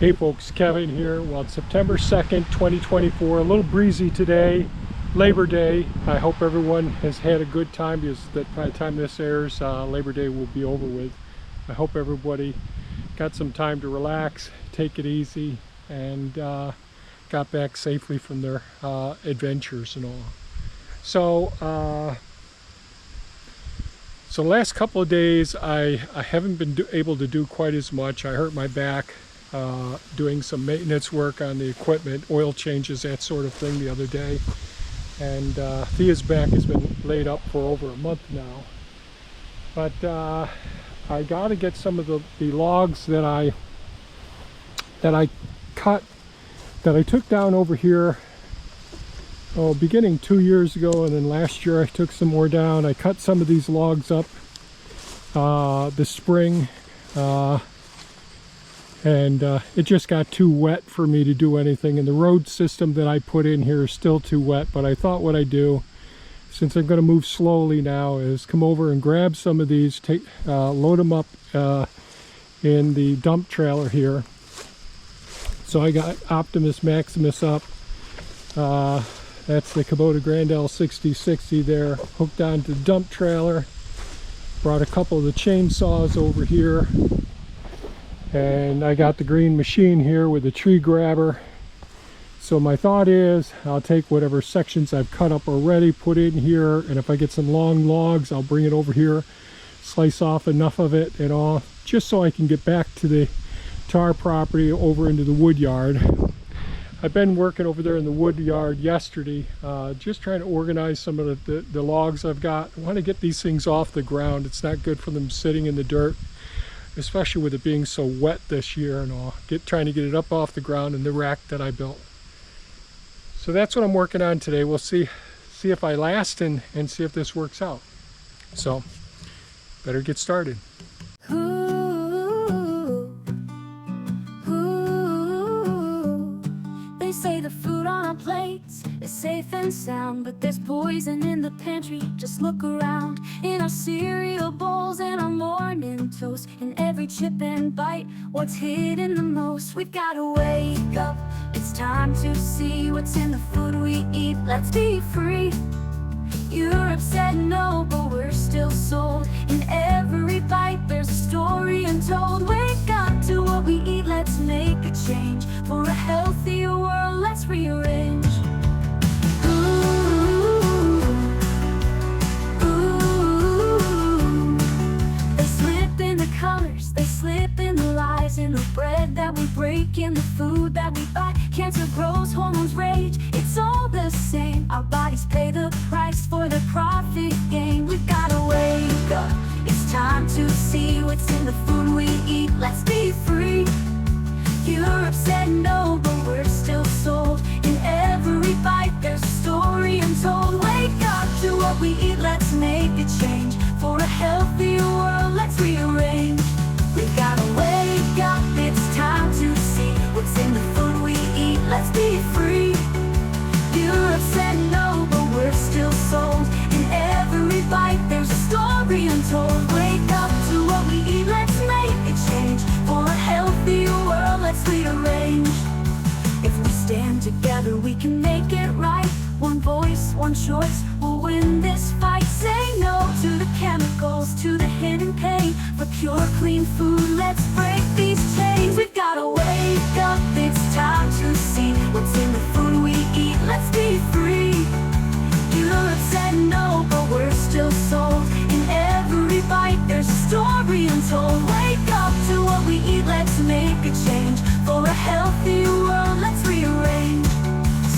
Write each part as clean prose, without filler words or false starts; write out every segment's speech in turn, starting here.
Hey folks, Kevin here. Well, it's September 2nd, 2024. A little breezy today, Labor Day. I hope everyone has had a good time, because by the time this airs, Labor Day will be over with. I hope everybody got some time to relax, take it easy, and got back safely from their adventures and all. So the last couple of days I haven't been able to do quite as much. I hurt my back doing some maintenance work on the equipment, oil changes, that sort of thing, the other day. And Thea's back has been laid up for over a month now. But I got to get some of the logs that I cut, that I took down over here, beginning 2 years ago, and then last year I took some more down. I cut some of these logs up this spring, and it just got too wet for me to do anything, and the road system that I put in here is still too wet. But I thought what I'd do, since I'm going to move slowly now, is come over and grab some of these, load them up in the dump trailer here. So I got Optimus Maximus up. That's the Kubota Grand L6060 there, hooked onto the dump trailer. Brought a couple of the chainsaws over here. And I got the green machine here with a tree grabber. So my thought is, I'll take whatever sections I've cut up already, put in here, and if I get some long logs, I'll bring it over here, slice off enough of it and all, just so I can get back to our property over into the wood yard. I've been working over there in the wood yard yesterday, just trying to organize some of the logs I've got. I want to get these things off the ground. It's not good for them sitting in the dirt, especially with it being so wet this year and all. Trying to get it up off the ground in the rack that I built. So that's what I'm working on today. We'll see if I last and see if this works out. So better get started. They say the food on our plates is safe and sound, but there's poison in the pantry. Just look around. In our cereal bowls and our morning toast, in every chip and bite, what's hidden the most? We've gotta wake up. It's time to see what's in the food we eat. Let's be free. Europe said no, but we're still sold. In every bite there's a story untold. Wake up to what we eat, let's make a change. For a healthier world, let's rearrange. Ooh, ooh. They slip in the colors, they slip in the lies, in the bread that we break, in the food that we buy. Cancer grows, hormones rage, it's all the same. Our bodies pay the price for the profit gain. We've gotta wake up. It's time to see what's in the food we eat. Let's be free. Europe said no, but we're still sold. In every bite there's a story untold. Wake up to what we eat, let's make a change. For a healthier world, let's rearrange. We gotta wake up, it's time to see what's in the food we eat. Let's be free. Europe said no, but we're still sold. In every bite there's a story untold. Wake up to what we eat, let's make a change. For a healthier world, let's rearrange. If we stand together, we can make it right. One voice, one choice, we'll win this fight. Say no to the chemicals, to the hidden pain. For pure, clean food, let's break these chains. We've gotta wake up, it's time to see what's in the food we eat. Let's be free. Europe said no, but we're still sold. In every bite there's a story untold. Wake up to what we eat, let's make a change. For a healthier world, let's rearrange.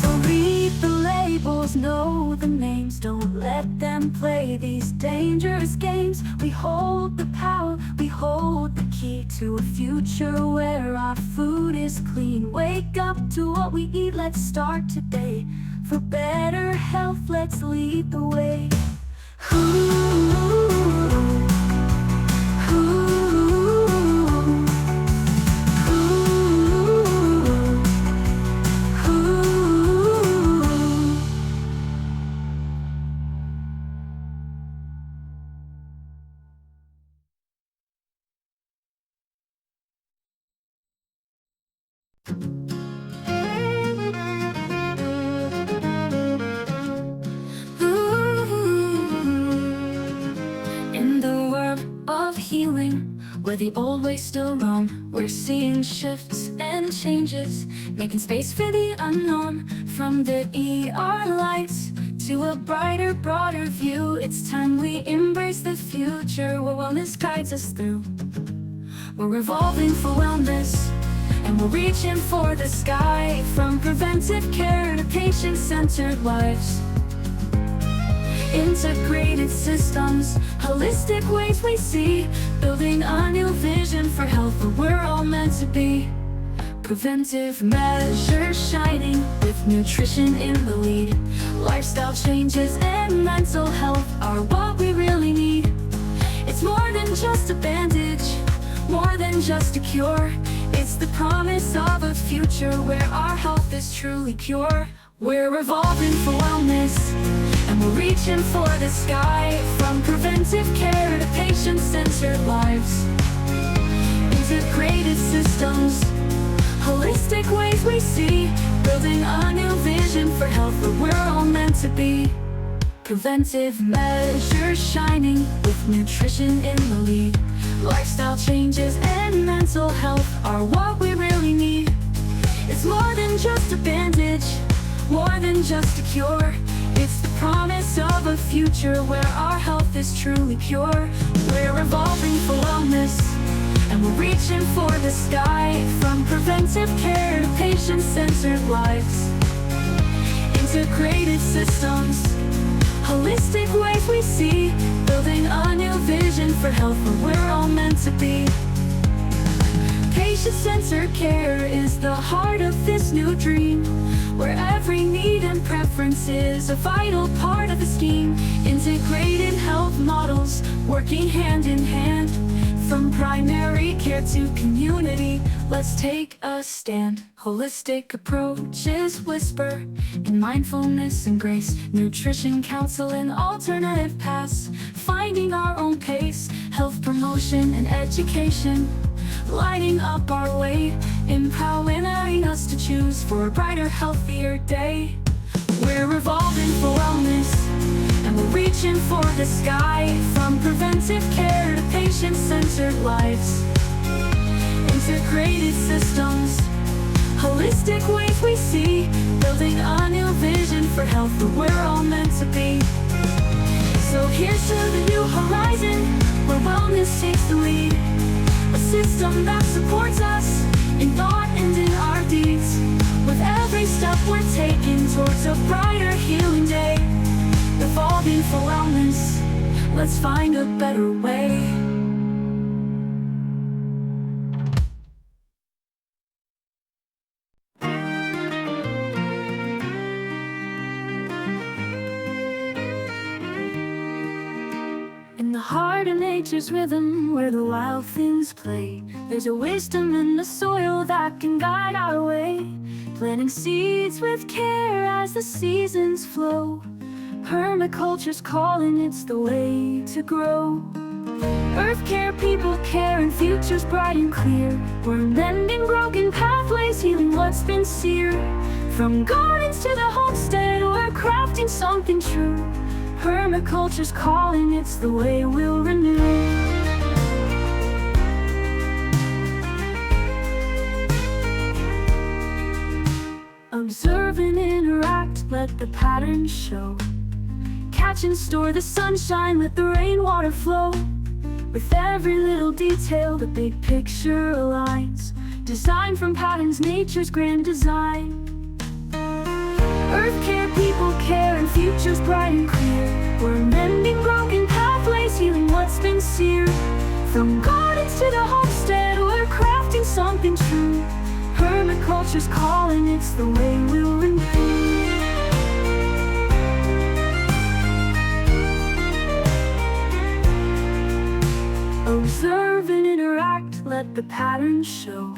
So read the labels, know the names. Don't let them play these dangerous games. We hold the power, we hold the key to a future where our food is clean. Wake up to what we eat, let's start today. For better health, let's lead the way. Ooh. In the world of healing, where the old ways still roam, we're seeing shifts and changes, making space for the unknown. From the ER lights to a brighter, broader view, it's time we embrace the future where wellness guides us through. We're evolving for wellness, and we're reaching for the sky. From preventive care to patient-centered lives, integrated systems, holistic ways we see, building a new vision for health where we're all meant to be. Preventive measures shining with nutrition in the lead. Lifestyle changes and mental health are what we really need. It's more than just a bandage, more than just a cure. It's the promise of a future where our health is truly pure. We're evolving for wellness, and we're reaching for the sky. From preventive care to patient-centered lives, integrated systems, holistic ways we see, building a new vision for health where we're all meant to be. Preventive measures shining with nutrition in the lead. Lifestyle changes and mental health are what we really need. It's more than just a bandage, more than just a cure. It's the promise of a future where our health is truly pure. We're evolving for wellness, and we're reaching for the sky. From preventive care to patient-centered lives, integrated systems, holistic ways we see, building a new vision for health where we're all meant to be. Patient-centered care is the heart of this new dream, where every need and preference is a vital part of the scheme. Integrated health models working hand in hand, from primary care to community, let's take a stand. Holistic approaches whisper in mindfulness and grace, nutrition counsel and alternative paths, finding our own pace. Health promotion and education lighting up our way, empowering us to choose for a brighter, healthier day. We're evolving for wellness, and we're reaching for the sky. From preventive care to patient-centered lives, integrated systems, holistic ways we see, building a new vision for health where we're all meant to be. So here's to the new horizon, where wellness takes the lead. A system that supports us in thought and in our deeds. With every step we're taking towards a brighter, healing day. Evolving for wellness, let's find a better way. In the heart of nature's rhythm, where the wild things play, there's a wisdom in the soil that can guide our way. Planting seeds with care as the seasons flow. Permaculture's calling, it's the way to grow. Earth care, people care, and future's bright and clear. We're mending broken pathways, healing what's been seared. From gardens to the homestead, we're crafting something true. Permaculture's calling, it's the way we'll renew. Observe and interact, let the patterns show. Catch and store the sunshine, let the rainwater flow. With every little detail, the big picture aligns. Design from patterns, nature's grand design. Earth care, people care, and future's bright and clear. We're mending broken pathways, healing what's been seared. From gardens to the homestead, we're crafting something true. Permaculture's calling, it's the way we'll renew. Observe and interact, let the patterns show.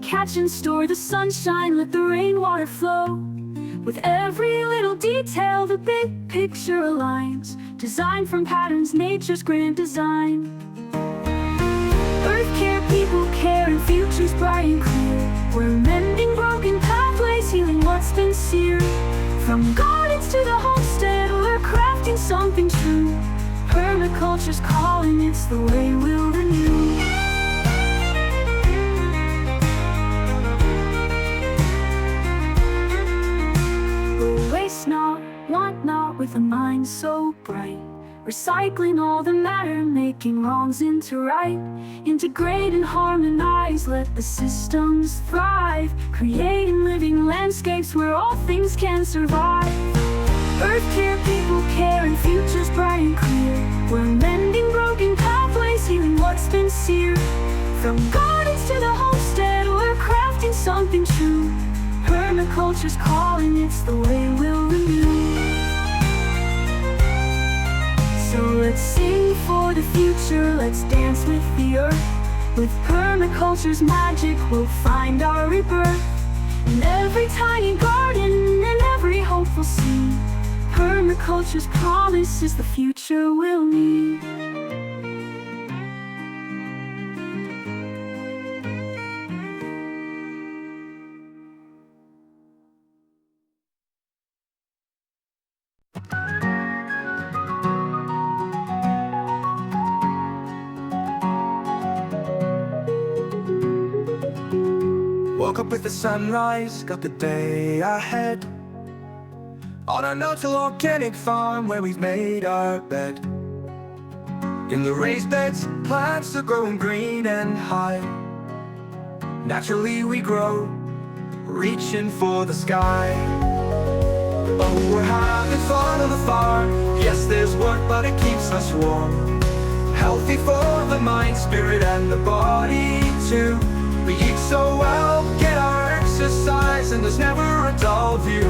Catch and store the sunshine, let the rainwater flow. With every little detail, the big picture aligns. Design from patterns, nature's grand design. Earth care, people care, and future's bright and clear. We're mending broken pathways, healing what's been seared. From gardens to the homestead, we're crafting something true. Permaculture's calling, it's the way we'll renew. We'll waste not, want not, with a mind so bright. Recycling all the matter, making wrongs into right. Integrate and harmonize, let the systems thrive. Creating living landscapes where all things can survive. Earth care, people care, and future's bright and clear. We're mending broken pathways, healing what's been seared. From gardens to the homestead, we're crafting something true. Permaculture's calling, it's the way we'll renew. So let's sing for the future, let's dance with the earth. With permaculture's magic, we'll find our rebirth. In every tiny garden, and every hopeful seed, permaculture's promise is the future we'll need. Woke up with the sunrise, got the day ahead. On our no-till organic farm where we've made our bed. In the raised beds, plants are growing green and high. Naturally we grow, reaching for the sky. Oh, we're having fun on the farm. Yes, there's work, but it keeps us warm. Healthy for the mind, spirit, and the body too. We eat so well, get our exercise, and there's never a dull view.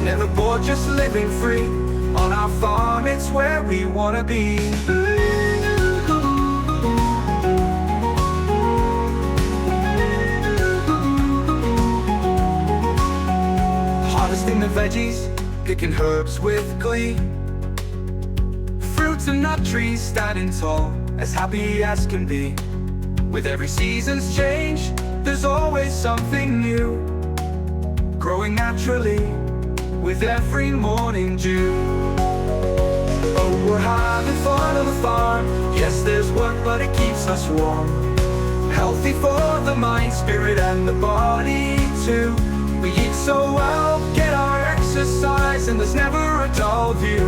Never bored, just living free. On our farm, it's where we wanna be. Harvesting the veggies, picking herbs with glee. Fruits and nut trees standing tall, as happy as can be. With every season's change, there's always something new. Growing naturally, with every morning dew. Oh, we're having fun on the farm. Yes, there's work, but it keeps us warm. Healthy for the mind, spirit, and the body too. We eat so well, get our exercise, and there's never a dull view.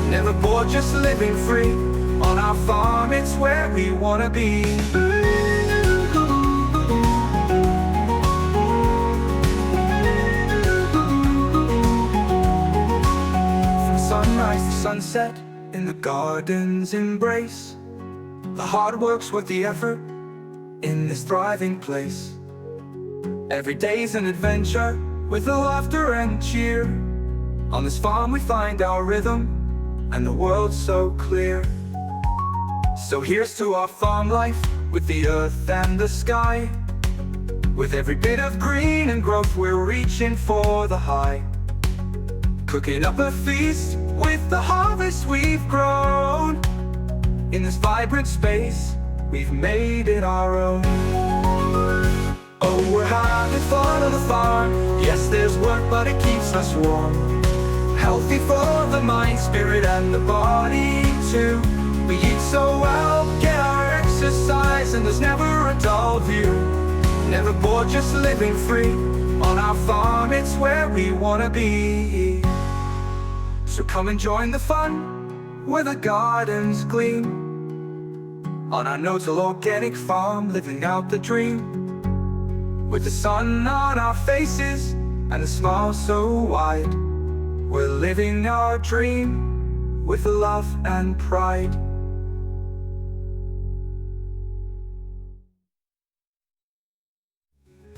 Never bored, just living free. On our farm, it's where we wanna be. Sunrise to sunset, in the garden's embrace. The hard work's worth the effort, in this thriving place. Every day's an adventure, with the laughter and cheer. On this farm we find our rhythm, and the world's so clear. So here's to our farm life, with the earth and the sky. With every bit of green and growth, we're reaching for the high. Cooking up a feast with the harvest we've grown. In this vibrant space, we've made it our own. Oh, we're having fun on the farm. Yes, there's work, but it keeps us warm. Healthy for the mind, spirit, and the body too. We eat so well, get our exercise, and there's never a dull view. Never bored, just living free. On our farm, it's where we wanna be. So come and join the fun, where the gardens gleam. On our no-till organic farm, living out the dream. With the sun on our faces, and a smile so wide. We're living our dream, with love and pride.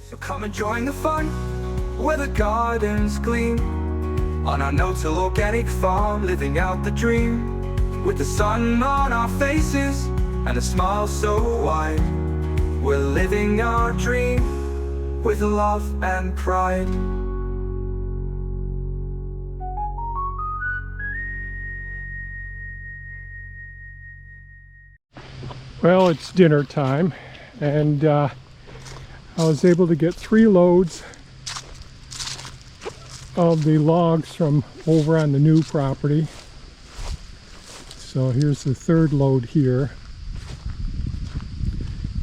So come and join the fun, where the gardens gleam. On our no-till organic farm, living out the dream. With the sun on our faces, and a smile so wide. We're living our dream, with love and pride. Well, it's dinner time, and I was able to get 3 loads of the logs from over on the new property. So here's the 3rd load here,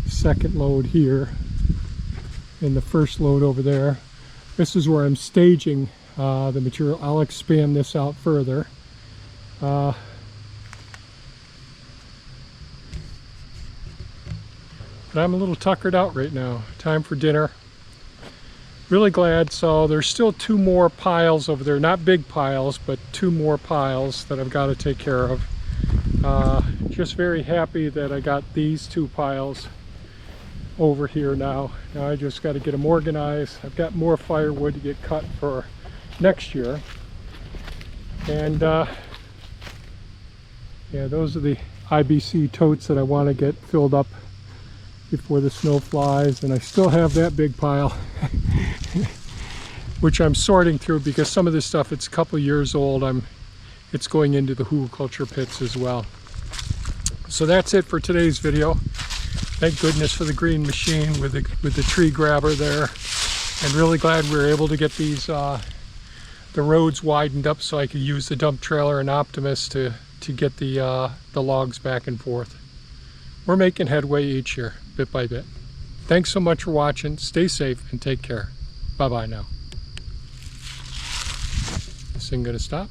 2nd load here, and the 1st load over there. This is where I'm staging the material. I'll expand this out further. But I'm a little tuckered out right now. Time for dinner. Really glad. So there's still 2 more piles over there. Not big piles, but 2 more piles that I've got to take care of. Just very happy that I got these 2 piles over here now. Now I just got to get them organized. I've got more firewood to get cut for next year. And yeah, those are the IBC totes that I want to get filled up before the snow flies. And I still have that big pile which I'm sorting through because some of this stuff, it's a couple years old. It's going into the hugelkultur pits as well. So that's it for today's video. Thank goodness for the green machine with the tree grabber there. And really glad we were able to get these the roads widened up so I could use the dump trailer and Optimus to get the logs back and forth. We're making headway each year, bit by bit. Thanks so much for watching. Stay safe and take care. Bye-bye now. This thing gonna stop?